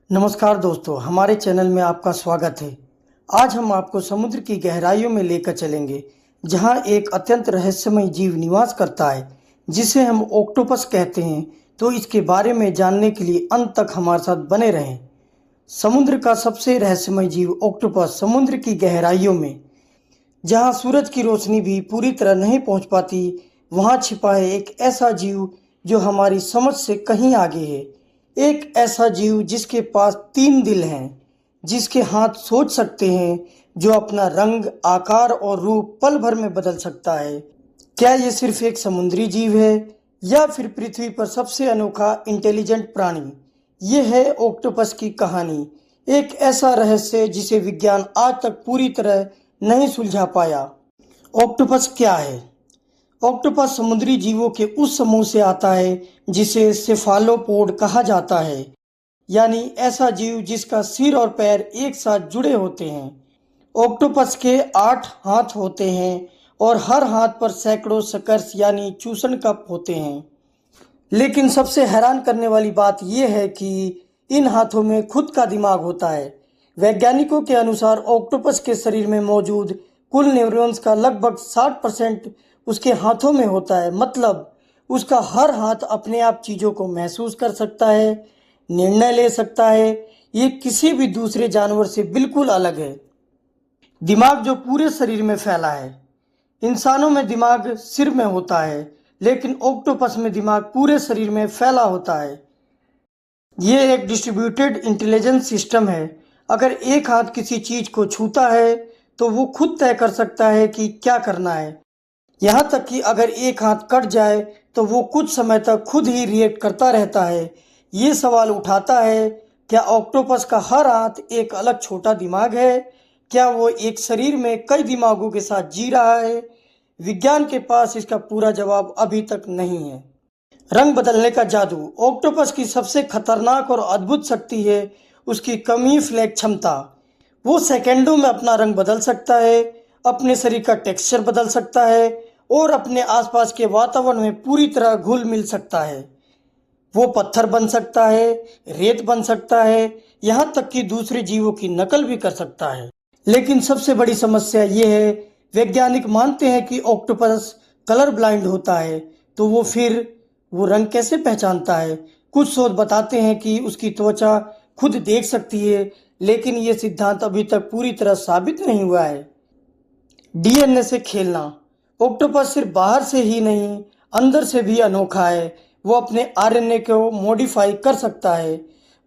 नमस्कार दोस्तों, हमारे चैनल में आपका स्वागत है। आज हम आपको समुद्र की गहराइयों में लेकर चलेंगे, जहां एक अत्यंत रहस्यमय जीव निवास करता है, जिसे हम ऑक्टोपस कहते हैं। तो इसके बारे में जानने के लिए अंत तक हमारे साथ बने रहें। समुद्र का सबसे रहस्यमय जीव ऑक्टोपस समुद्र की गहराइयों में, जहां सूरज की रोशनी भी पूरी तरह नहीं पहुंच पाती, वहां छिपा है एक ऐसा जीव जो हमारी समझ से कहीं आगे है। एक ऐसा जीव जिसके पास 3 दिल हैं, जिसके हाथ सोच सकते हैं, जो अपना रंग, आकार और रूप पल भर में बदल सकता है। क्या ये सिर्फ एक समुद्री जीव है, या फिर पृथ्वी पर सबसे अनोखा इंटेलिजेंट प्राणी? ये है ऑक्टोपस की कहानी, एक ऐसा रहस्य जिसे विज्ञान आज तक पूरी तरह नहीं सुलझा पाया। ऑक्टोपस क्या है? ऑक्टोपस समुद्री जीवों के उस समूह से आता है जिसे सेफालोपोड कहा जाता है, यानी ऐसा जीव जिसका सिर और पैर एक साथ जुड़े होते हैं। ऑक्टोपस के 8 हाथ होते हैं और हर हाथ पर सैकड़ों सकर्स यानी चूसण कप होते हैं। लेकिन सबसे हैरान करने वाली बात यह है कि इन हाथों में खुद का दिमाग होता है। वैज्ञानिकों के अनुसार ऑक्टोपस के शरीर में मौजूद कुल न्यूरॉन्स का लगभग 60% उसके हाथों में होता है। मतलब उसका हर हाथ अपने आप चीज़ों को महसूस कर सकता है, निर्णय ले सकता है। ये किसी भी दूसरे जानवर से बिल्कुल अलग है। दिमाग जो पूरे शरीर में फैला है। इंसानों में दिमाग सिर में होता है, लेकिन ऑक्टोपस में दिमाग पूरे शरीर में फैला होता है। ये एक डिस्ट्रीब्यूटेड इंटेलिजेंस सिस्टम है। अगर एक हाथ किसी चीज को छूता है तो वो खुद तय कर सकता है कि क्या करना है। यहाँ तक कि अगर एक हाथ कट जाए तो वो कुछ समय तक खुद ही रिएक्ट करता रहता है। ये सवाल उठाता है, क्या ऑक्टोपस का हर हाथ एक अलग छोटा दिमाग है? क्या वो एक शरीर में कई दिमागों के साथ जी रहा है? विज्ञान के पास इसका पूरा जवाब अभी तक नहीं है। रंग बदलने का जादू। ऑक्टोपस की सबसे खतरनाक और अद्भुत शक्ति है उसकी कैमोफ्लेज क्षमता। वो सेकंडों में अपना रंग बदल सकता है, अपने शरीर का टेक्सचर बदल सकता है और अपने आसपास के वातावरण में पूरी तरह घुल मिल सकता है। वो पत्थर बन सकता है, रेत बन सकता है, यहाँ तक कि दूसरे जीवों की नकल भी कर सकता है। लेकिन सबसे बड़ी समस्या ये है, वैज्ञानिक मानते हैं कि ऑक्टोपस कलर ब्लाइंड होता है। तो वो रंग कैसे पहचानता है? कुछ शोध बताते हैं कि उसकी त्वचा खुद देख सकती है, लेकिन ये सिद्धांत अभी तक पूरी तरह साबित नहीं हुआ है। डीएनए से खेलना। ऑक्टोपस सिर्फ बाहर से ही नहीं, अंदर से भी अनोखा है। वो अपने आरएनए को मॉडिफाई कर सकता है।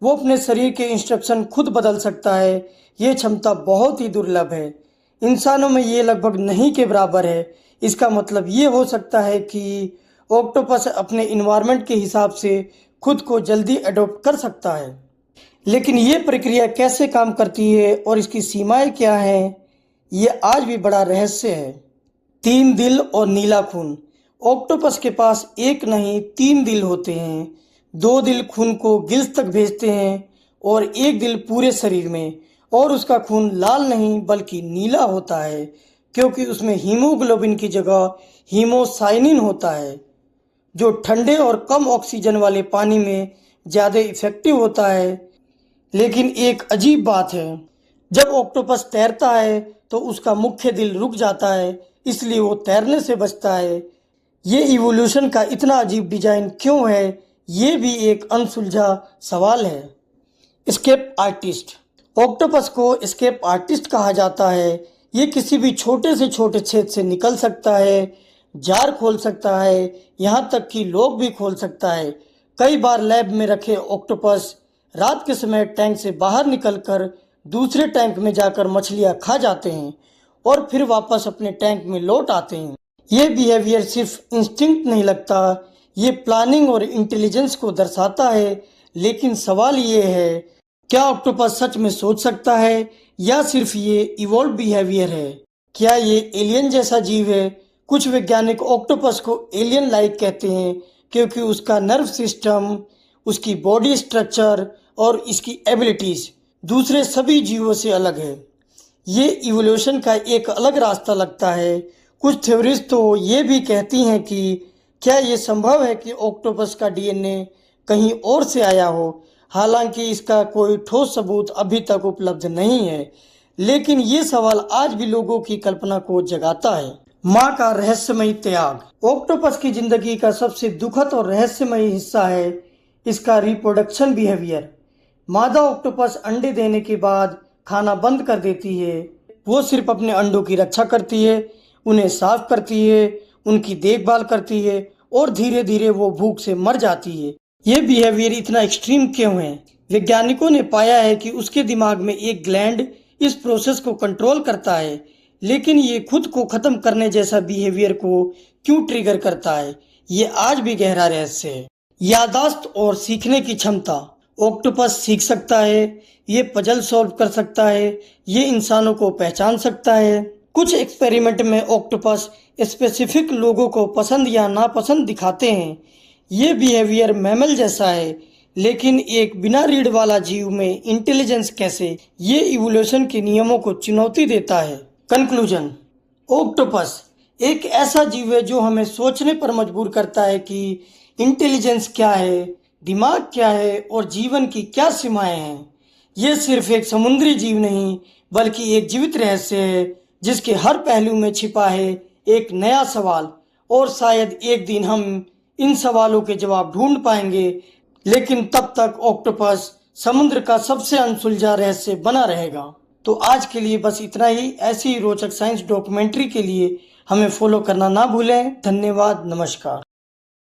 वो अपने शरीर के इंस्ट्रक्शन खुद बदल सकता है। ये क्षमता बहुत ही दुर्लभ है। इंसानों में ये लगभग नहीं के बराबर है। इसका मतलब ये हो सकता है कि ऑक्टोपस अपने इन्वायरमेंट के हिसाब से खुद को जल्दी अडॉप्ट कर सकता है। लेकिन ये प्रक्रिया कैसे काम करती है और इसकी सीमाएं क्या हैं, ये आज भी बड़ा रहस्य है। 3 दिल और नीला खून। ऑक्टोपस के पास एक नहीं 3 दिल होते हैं। 2 दिल खून को गिल्स तक भेजते हैं और एक दिल पूरे शरीर में। और उसका खून लाल नहीं बल्कि नीला होता है, क्योंकि उसमें हीमोग्लोबिन की जगह हीमोसाइनिन होता है, जो ठंडे और कम ऑक्सीजन वाले पानी में ज़्यादा इफेक्टिव होता है। लेकिन एक अजीब बात है, जब ऑक्टोपस तैरता है तो उसका मुख्य दिल रुक जाता है, इसलिए वो तैरने से बचता है। ये इवोल्यूशन का इतना अजीब डिजाइन क्यों है, ये भी एक अनसुलझा सवाल है। Escape artist. ऑक्टोपस को एस्केप आर्टिस्ट कहा जाता है। ये किसी भी छोटे से छोटे छेद से निकल सकता है, जार खोल सकता है, यहाँ तक कि लोग भी खोल सकता है। कई बार लैब में रखे ऑक्टोपस रात के समय टैंक से बाहर निकलकर दूसरे टैंक में जाकर मछलियाँ खा जाते हैं और फिर वापस अपने टैंक में लौट आते हैं। ये बिहेवियर सिर्फ इंस्टिंक्ट नहीं लगता, ये प्लानिंग और इंटेलिजेंस को दर्शाता है। लेकिन सवाल ये है, क्या ऑक्टोपस सच में सोच सकता है या सिर्फ ये इवॉल्व बिहेवियर है? क्या ये एलियन जैसा जीव है? कुछ वैज्ञानिक ऑक्टोपस को एलियन लाइक कहते हैं, क्योंकि उसका नर्व सिस्टम, उसकी बॉडी स्ट्रक्चर और इसकी एबिलिटीज दूसरे सभी जीवों से अलग है। ये इवोल्यूशन का एक अलग रास्ता लगता है। कुछ थ्योरीज तो ये भी कहती हैं कि क्या ये संभव है कि ऑक्टोपस का डीएनए कहीं और से आया हो? हालांकि इसका कोई ठोस सबूत अभी तक उपलब्ध नहीं है, लेकिन ये सवाल आज भी लोगों की कल्पना को जगाता है। माँ का रहस्यमयी त्याग। ऑक्टोपस की जिंदगी का सबसे दुखद और रहस्यमयी हिस्सा है इसका रिप्रोडक्शन बिहेवियर। मादा ऑक्टोपस अंडे देने के बाद खाना बंद कर देती है। वो सिर्फ अपने अंडों की रक्षा करती है, उन्हें साफ करती है, उनकी देखभाल करती है और धीरे धीरे वो भूख से मर जाती है। ये बिहेवियर इतना एक्सट्रीम क्यों है? वैज्ञानिकों ने पाया है कि उसके दिमाग में एक ग्लैंड इस प्रोसेस को कंट्रोल करता है, लेकिन ये खुद को खत्म करने जैसा बिहेवियर को क्यों ट्रिगर करता है, ये आज भी गहरा रहस्य है। याददाश्त और सीखने की क्षमता। ऑक्टोपस सीख सकता है, ये पजल सॉल्व कर सकता है, ये इंसानों को पहचान सकता है। कुछ एक्सपेरिमेंट में ऑक्टोपस स्पेसिफिक लोगों को पसंद या नापसंद दिखाते हैं। ये बिहेवियर मैमल जैसा है, लेकिन एक बिना रीढ़ वाला जीव में इंटेलिजेंस कैसे? ये इवोल्यूशन के नियमों को चुनौती देता है। कंक्लूजन। ऑक्टोपस एक ऐसा जीव है जो हमें सोचने पर मजबूर करता है कि इंटेलिजेंस क्या है, दिमाग क्या है और जीवन की क्या सीमाएं हैं। ये सिर्फ एक समुद्री जीव नहीं, बल्कि एक जीवित रहस्य है जिसके हर पहलू में छिपा है एक नया सवाल। और शायद एक दिन हम इन सवालों के जवाब ढूंढ पाएंगे, लेकिन तब तक ऑक्टोपस समुद्र का सबसे अनसुलझा रहस्य बना रहेगा। तो आज के लिए बस इतना ही। ऐसी ही रोचक साइंस डॉक्यूमेंट्री के लिए हमें फॉलो करना ना भूलें। धन्यवाद, नमस्कार।